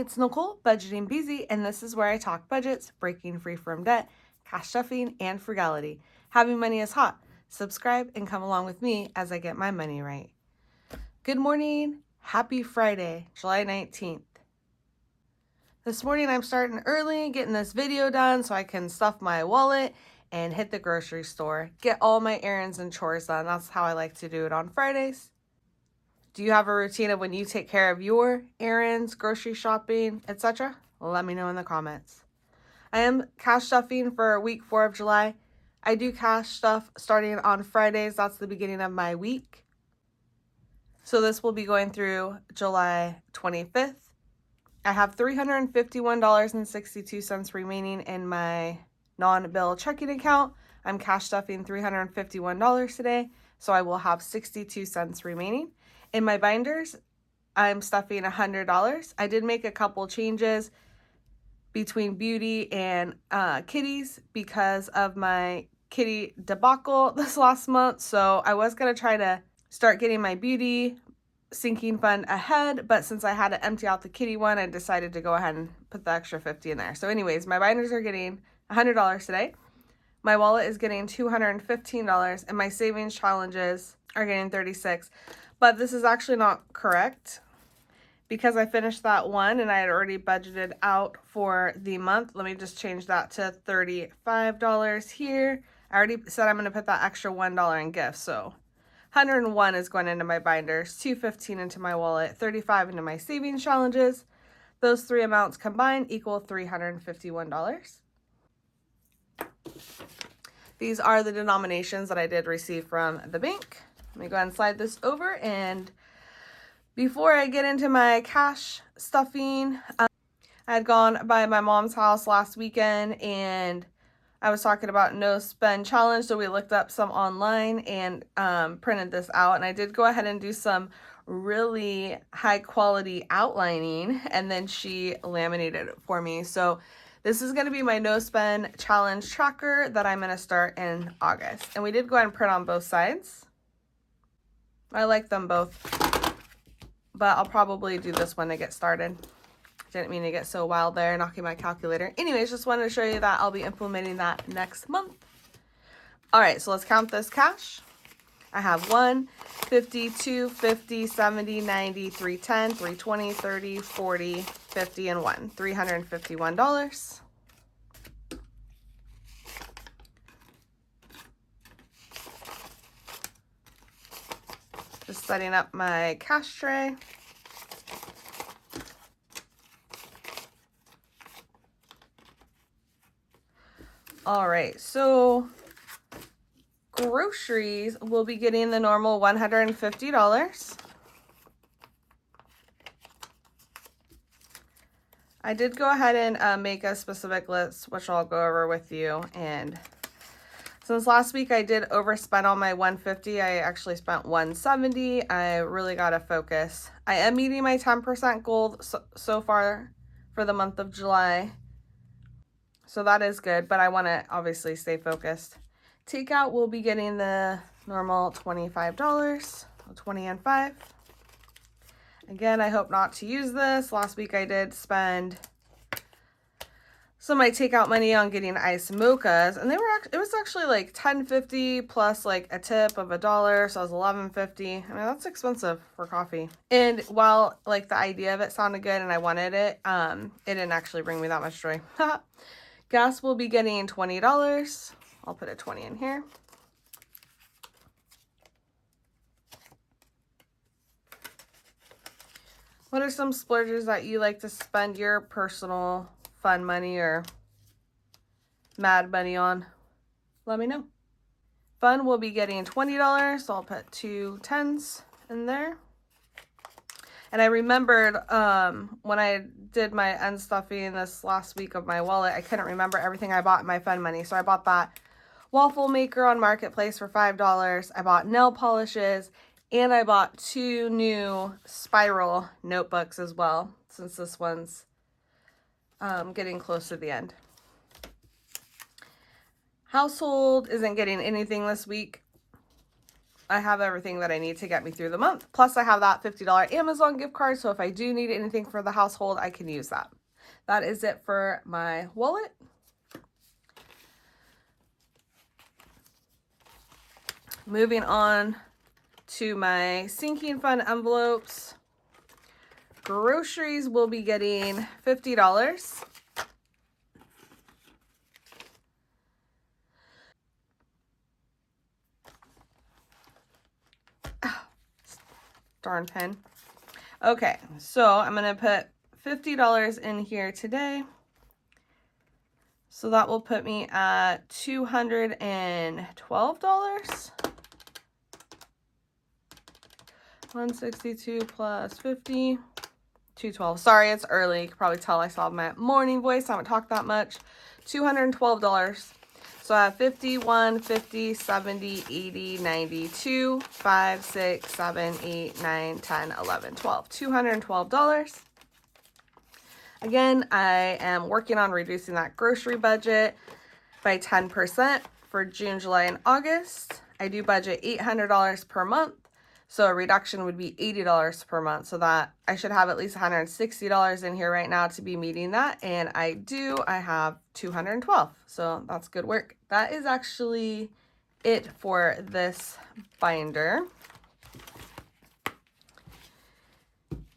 it's Nicole, Budgeting Busy, and this is where I talk budgets, breaking free from debt, cash stuffing, and frugality. Having money is hot. Subscribe and come along with me as I get my money right. Good morning. Happy Friday, July 19th. This morning I'm starting early, getting this video done so I can stuff my wallet and hit the grocery store. Get all my errands and chores done. That's how I like to do it on Fridays. Do you have a routine of when you take care of your errands, grocery shopping, etc.? Let me know in the comments. I am cash stuffing for week 4 of July. I do cash stuff starting on Fridays. That's the beginning of my week. So this will be going through July 25th. I have $351.62 remaining in my non-bill checking account. I'm cash stuffing $351 today, so I will have 62 cents remaining. In my binders, I'm stuffing $100. I did make a couple changes between beauty and kitties because of my kitty debacle this last month. So I was going to try to start getting my beauty sinking fund ahead, but since I had to empty out the kitty one, I decided to go ahead and put the extra 50 in there. So anyways, my binders are getting $100 today. My wallet is getting $215, and my savings challenges are getting 36. But this is actually not correct because I finished that one and I had already budgeted out for the month. Let me just change that to $35 here. I already said I'm going to put that extra $1 in gifts. So 101 is going into my binders, $215 into my wallet, $35 into my savings challenges. Those three amounts combined equal $351. These are the denominations that I did receive from the bank. Let me go ahead and slide this over, and before I get into my cash stuffing, I had gone by my mom's house last weekend and I was talking about no spend challenge, so we looked up some online and printed this out, and I did go ahead and do some really high quality outlining, and then she laminated it for me. So this is going to be my no spend challenge tracker that I'm going to start in August, and we did go ahead and print on both sides. I like them both, but I'll probably do this one to get started. Didn't mean to get so wild there, knocking my calculator. Anyways, just wanted to show you that I'll be implementing that next month. All right, so let's count this cash. I have 1, 50, 2, 50, 70, 90, 310, 320, 30, 40, 50, and 1. $351. Just setting up my cash tray. All right, so groceries will be getting the normal $150. I did go ahead and make a specific list, which I'll go over with you. And since last week I did overspend on my $150, I actually spent $170. I really got to focus. I am meeting my 10% goal so far for the month of July. So that is good, but I want to obviously stay focused. Takeout will be getting the normal $25, 20 and 5. Again, I hope not to use this. Last week I did spend some of my takeout money on getting iced mochas, and it was actually like $10.50 plus like a tip of $1, so it was $11.50. I mean, that's expensive for coffee. And while like the idea of it sounded good and I wanted it, it didn't actually bring me that much joy. Gas will be getting $20. I'll put a 20 in here. What are some splurges that you like to spend your personal fun money or mad money on? Let me know. Fun will be getting $20, so I'll put 2 10s in there. And I remembered when I did my unstuffing this last week of my wallet, I couldn't remember everything I bought in my fun money. So I bought that waffle maker on Marketplace for $5. I bought nail polishes, and I bought 2 new spiral notebooks as well, since this one's getting close to the end. Household isn't getting anything this week. I have everything that I need to get me through the month. Plus I have that $50 Amazon gift card, so if I do need anything for the household, I can use that. That is it for my wallet. Moving on to my sinking fund envelopes. Groceries will be getting $50. Oh, darn pen. Okay, so I'm going to put $50 in here today. So that will put me at $212. 162 plus 50, 212. Sorry, it's early. You can probably tell I still have my morning voice. I haven't talked that much. $212. So I have 51, 50, 70, 80, 92, 5, 6, 7, 8, 9, 10, 11, 12. $212. Again, I am working on reducing that grocery budget by 10% for June, July, and August. I do budget $800 per month. So a reduction would be $80 per month. So that I should have at least $160 in here right now to be meeting that. And I do. I have 212. So that's good work. That is actually it for this binder.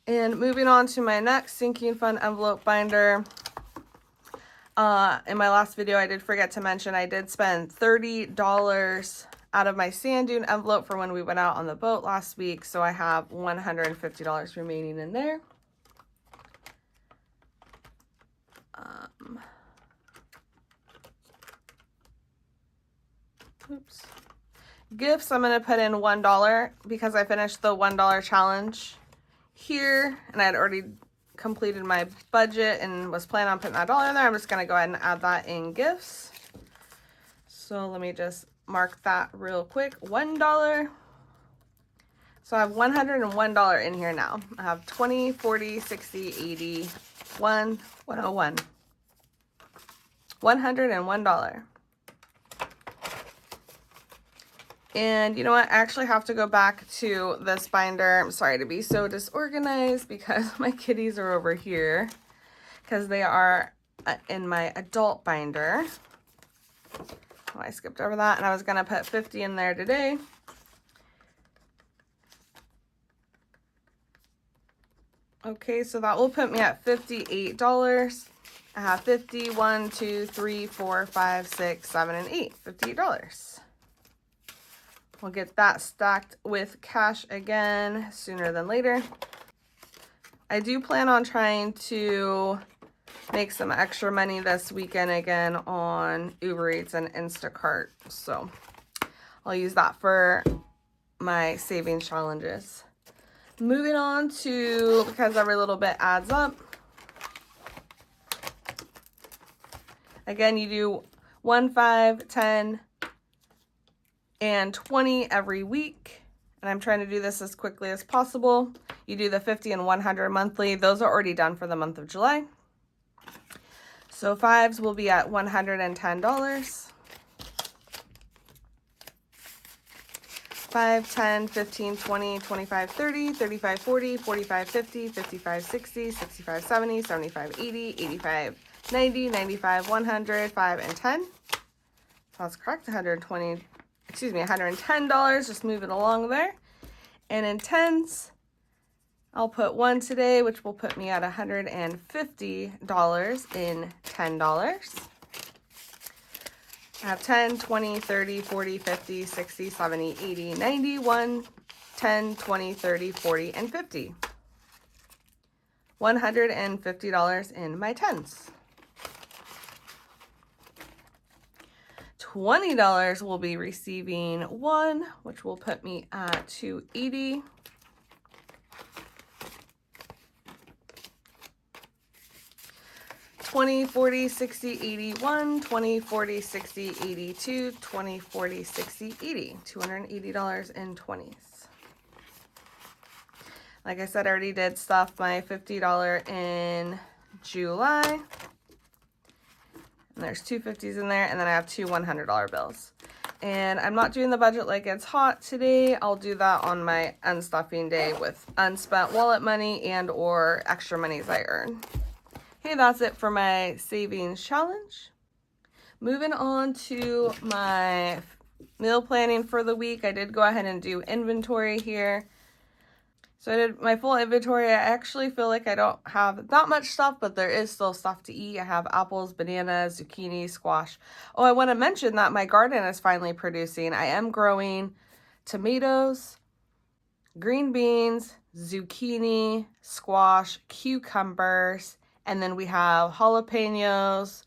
And moving on to my next sinking fund envelope binder. In my last video, I did forget to mention I did spend $30 out of my sand dune envelope for when we went out on the boat last week. So I have $150 remaining in there. Oops. Gifts, I'm going to put in $1 because I finished the $1 challenge here and I had already completed my budget and was planning on putting that dollar in there. I'm just going to go ahead and add that in gifts. So let me just mark that real quick. $1. So I have $101 in here now. I have 20, 40, 60, 80, 101. $101. And you know what? I actually have to go back to this binder. I'm sorry to be so disorganized because my kitties are over here because they are in my adult binder. Oh, I skipped over that and I was going to put 50 in there today. Okay, so that will put me at $58. I have 50, 1, 2, 3, 4, 5, 6, 7, and 8. $58. We'll get that stacked with cash again sooner than later. I do plan on trying to make some extra money this weekend again on Uber Eats and Instacart. So I'll use that for my savings challenges. Moving on to, because every little bit adds up. Again, you do 1, 5, 10, and 20 every week. And I'm trying to do this as quickly as possible. You do the 50 and 100 monthly. Those are already done for the month of July. So 5s will be at $110. 5, 10, 15, 20, 25, 30, 35, 40, 45, 50, 55, 60, 65, 70, 75, 80, 85, 90, 95, 100, 5, and 10. So that's correct, $110, just moving along there. And in 10s, I'll put 1 today, which will put me at $150 in $10. I have 10, 20, 30, 40, 50, 60, 70, 80, 90, 1, 10, 20, 30, 40, and 50. $150 in my 10s. $20 will be receiving 1, which will put me at $280. $20, 40, 60, 81, $20, 40, 60, 82, $20, 40, 60, 80. $280 in 20s. Like I said, I already did stuff my $50 in July. And there's two 50s in there, and then I have two $100 bills. And I'm not doing the budget like it's hot today. I'll do that on my unstuffing day with unspent wallet money and or extra monies I earn. Okay, that's it for my savings challenge. Moving on to my meal planning for the week. I did go ahead and do inventory here. So I did my full inventory. I actually feel like I don't have that much stuff, but there is still stuff to eat. I have apples, bananas, zucchini, squash. Oh, I want to mention that my garden is finally producing. I am growing tomatoes, green beans, zucchini, squash, cucumbers, and then we have jalapenos,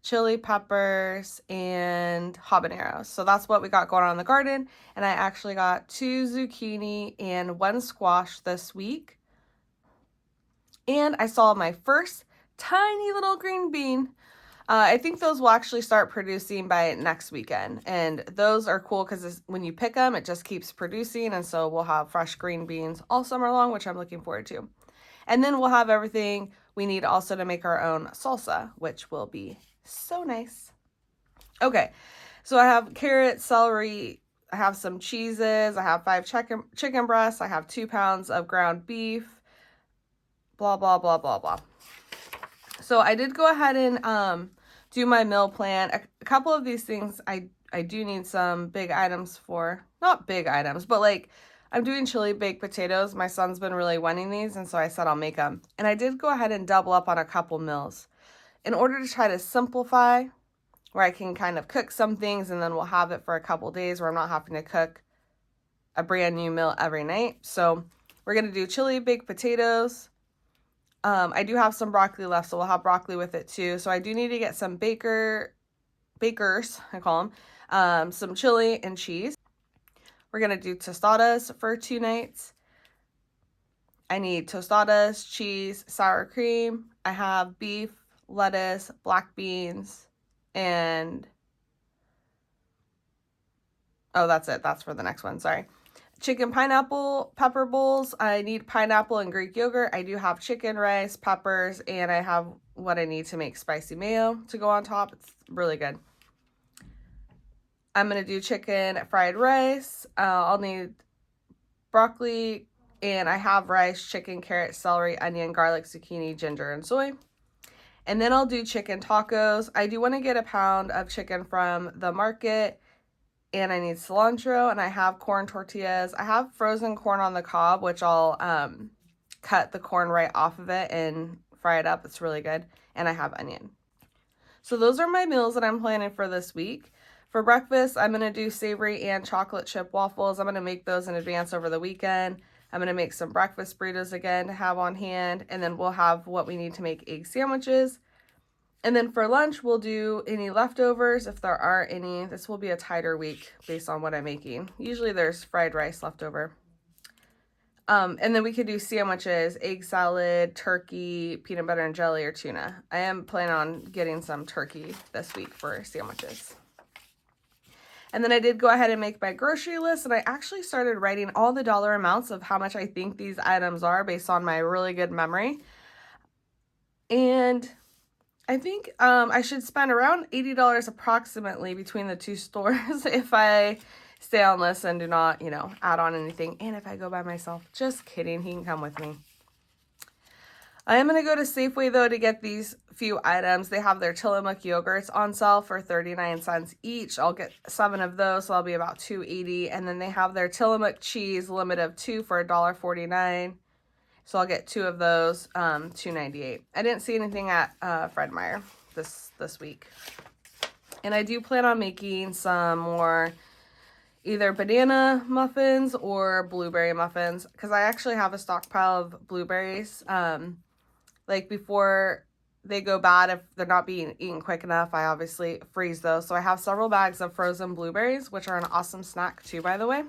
chili peppers, and habaneros. So that's what we got going on in the garden. And I actually got 2 zucchini and 1 squash this week. And I saw my first tiny little green bean. I think those will actually start producing by next weekend. And those are cool because when you pick them, it just keeps producing. And so we'll have fresh green beans all summer long, which I'm looking forward to. And then we'll have everything we need also to make our own salsa, which will be so nice. Okay, so I have carrots, celery, I have some cheeses, I have 5 chicken breasts, I have 2 pounds of ground beef, blah, blah, blah, blah, blah. So I did go ahead and do my meal plan. A couple of these things I do need some big items for. Not big items, but like I'm doing chili baked potatoes. My son's been really wanting these, and so I said I'll make them. And I did go ahead and double up on a couple meals in order to try to simplify, where I can kind of cook some things and then we'll have it for a couple days where I'm not having to cook a brand new meal every night. So we're going to do chili baked potatoes. I do have some broccoli left, so we'll have broccoli with it too. So I do need to get some bakers, I call them, some chili and cheese. We're going to do tostadas for 2 nights. I need tostadas, cheese, sour cream. I have beef, lettuce, black beans, and oh, that's it. That's for the next one. Sorry. Chicken pineapple pepper bowls. I need pineapple and Greek yogurt. I do have chicken, rice, peppers, and I have what I need to make spicy mayo to go on top. It's really good. I'm going to do chicken fried rice. I'll need broccoli, and I have rice, chicken, carrot, celery, onion, garlic, zucchini, ginger, and soy. And then I'll do chicken tacos. I do want to get a pound of chicken from the market, and I need cilantro, and I have corn tortillas. I have frozen corn on the cob, which I'll cut the corn right off of it and fry it up. It's really good. And I have onion. So those are my meals that I'm planning for this week. For breakfast, I'm going to do savory and chocolate chip waffles. I'm going to make those in advance over the weekend. I'm going to make some breakfast burritos again to have on hand, and then we'll have what we need to make egg sandwiches. And then for lunch, we'll do any leftovers if there are any. This will be a tighter week based on what I'm making. Usually there's fried rice left over. And then we could do sandwiches, egg salad, turkey, peanut butter and jelly, or tuna. I am planning on getting some turkey this week for sandwiches. And then I did go ahead and make my grocery list, and I actually started writing all the dollar amounts of how much I think these items are based on my really good memory. And I think I should spend around $80 approximately between the 2 stores if I stay on this and do not, add on anything. And if I go by myself. Just kidding. He can come with me. I am going to go to Safeway, though, to get these few items. They have their Tillamook yogurts on sale for 39 cents each. I'll get 7 of those, so I'll be about $2.80. And then they have their Tillamook cheese, limit of 2 for $1.49. So I'll get 2 of those, $2.98. I didn't see anything at Fred Meyer this week. And I do plan on making some more either banana muffins or blueberry muffins, because I actually have a stockpile of blueberries. Like before they go bad, if they're not being eaten quick enough, I obviously freeze those. So I have several bags of frozen blueberries, which are an awesome snack too, by the way.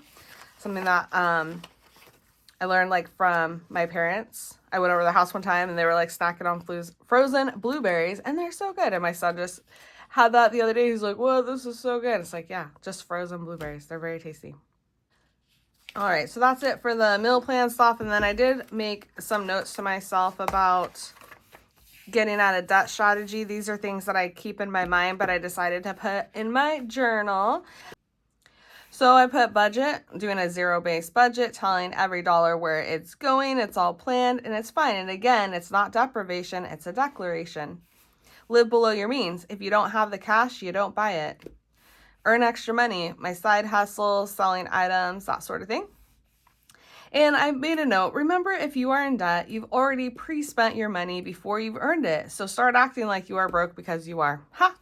Something that I learned like from my parents. I went over to their house one time and they were like snacking on frozen blueberries, and they're so good. And my son just had that the other day. He's like, whoa, this is so good. It's like, yeah, just frozen blueberries. They're very tasty. All right, so that's it for the meal plan stuff. And then I did make some notes to myself about getting out of debt strategy. These are things that I keep in my mind, but I decided to put in my journal. So I put budget, doing a zero-based budget, telling every dollar where it's going. It's all planned and it's fine. And again, it's not deprivation, it's a declaration. Live below your means. If you don't have the cash, you don't buy it. Earn extra money, my side hustles, selling items, that sort of thing. And I made a note, remember, if you are in debt, you've already pre-spent your money before you've earned it. So start acting like you are broke because you are. Ha!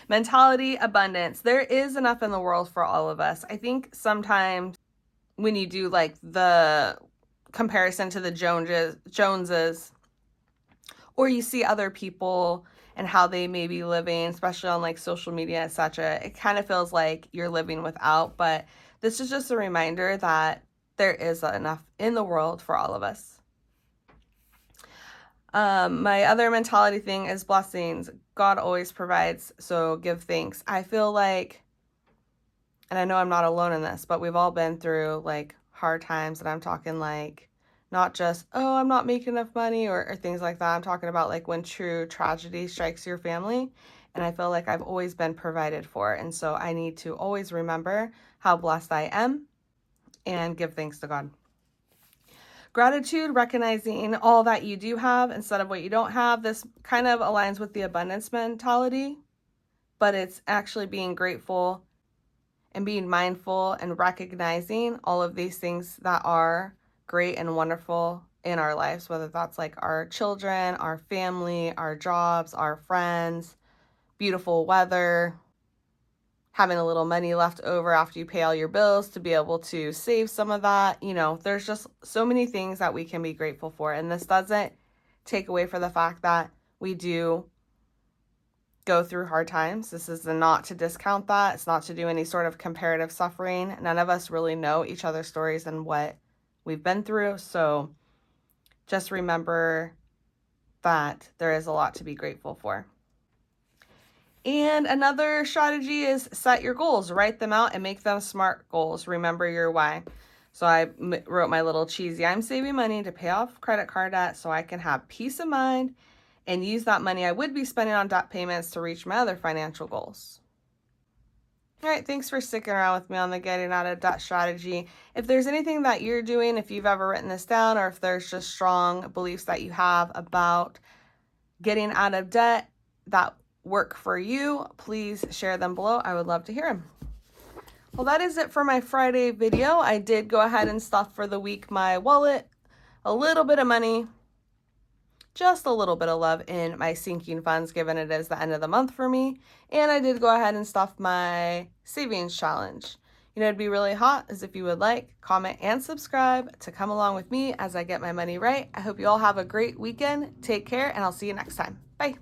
Mentality, abundance. There is enough in the world for all of us. I think sometimes when you do like the comparison to the Joneses, or you see other people and how they may be living, especially on like social media, etc., it kind of feels like you're living without. But this is just a reminder that there is enough in the world for all of us. My other mentality thing is blessings. God always provides, so give thanks. I feel like, and I know I'm not alone in this, but we've all been through like hard times, and I'm talking like not just, oh, I'm not making enough money or things like that. I'm talking about like when true tragedy strikes your family. And I feel like I've always been provided for. And so I need to always remember how blessed I am and give thanks to God. Gratitude, recognizing all that you do have instead of what you don't have. This kind of aligns with the abundance mentality, but it's actually being grateful and being mindful and recognizing all of these things that are great and wonderful in our lives, whether that's like our children, our family, our jobs, our friends, beautiful weather, having a little money left over after you pay all your bills to be able to save some of that. You know, there's just so many things that we can be grateful for. And this doesn't take away from the fact that we do go through hard times. This is not to discount that. It's not to do any sort of comparative suffering. None of us really know each other's stories and what we've been through. So just remember that there is a lot to be grateful for. And another strategy is set your goals, write them out and make them SMART goals. Remember your why. So I wrote my little cheesy, I'm saving money to pay off credit card debt so I can have peace of mind and use that money I would be spending on debt payments to reach my other financial goals. All right, thanks for sticking around with me on the getting out of debt strategy. If there's anything that you're doing, if you've ever written this down, or if there's just strong beliefs that you have about getting out of debt that work for you, please share them below. I would love to hear them. Well, that is it for my Friday video. I did go ahead and stuff for the week my wallet, a little bit of money, just a little bit of love in my sinking funds, given it is the end of the month for me. And I did go ahead and stuff my savings challenge. You know, it'd be really hot is if you would like, comment, and subscribe to come along with me as I get my money right. I hope you all have a great weekend. Take care, and I'll see you next time. Bye.